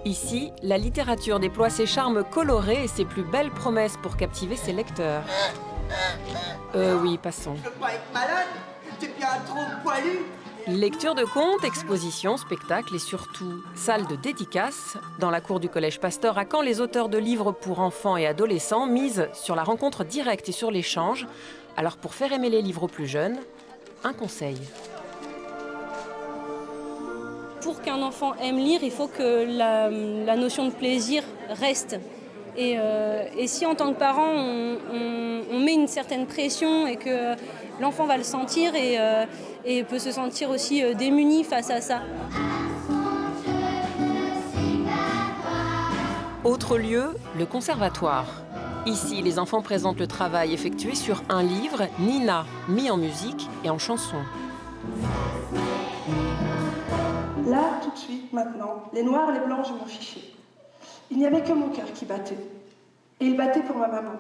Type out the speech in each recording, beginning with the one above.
Ici, la littérature déploie ses charmes colorés et ses plus belles promesses pour captiver ses lecteurs. Oui, passons. Je veux pas être malade, c'est bien trop poilu. Lecture de contes, expositions, spectacles et surtout salle de dédicaces. Dans la cour du Collège Pasteur à Caen, les auteurs de livres pour enfants et adolescents misent sur la rencontre directe et sur l'échange. Alors pour faire aimer les livres aux plus jeunes, un conseil. Pour qu'un enfant aime lire, il faut que la notion de plaisir reste. Et si en tant que parent, on met une certaine pression et que l'enfant va le sentir et peut se sentir aussi démuni face à ça. Autre lieu, le conservatoire. Ici, les enfants présentent le travail effectué sur un livre, Nina, mis en musique et en chanson. Là, tout de suite, maintenant, les noirs, les blancs, je m'en fichais. Il n'y avait que mon cœur qui battait. Et il battait pour ma maman.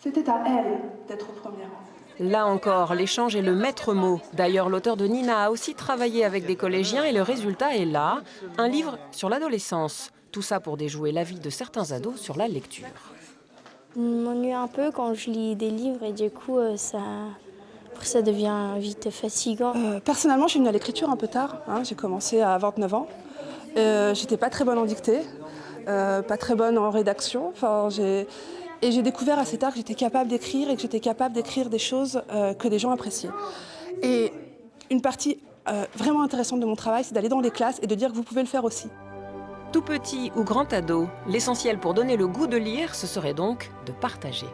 C'était à elle d'être au premier rang. Là encore, l'échange est le maître mot. D'ailleurs, l'auteur de Nina a aussi travaillé avec des collégiens et le résultat est là, un livre sur l'adolescence. Tout ça pour déjouer l'avis de certains ados sur la lecture. Je m'ennuie un peu quand je lis des livres et du coup, ça devient vite fatigant. Personnellement, je suis venue à l'écriture un peu tard. J'ai commencé à 29 ans. J'étais pas très bonne en dictée, pas très bonne en rédaction. Et j'ai découvert assez tard que j'étais capable d'écrire et que j'étais capable d'écrire des choses que des gens appréciaient. Et une partie vraiment intéressante de mon travail, c'est d'aller dans les classes et de dire que vous pouvez le faire aussi. Tout petit ou grand ado, l'essentiel pour donner le goût de lire, ce serait donc de partager.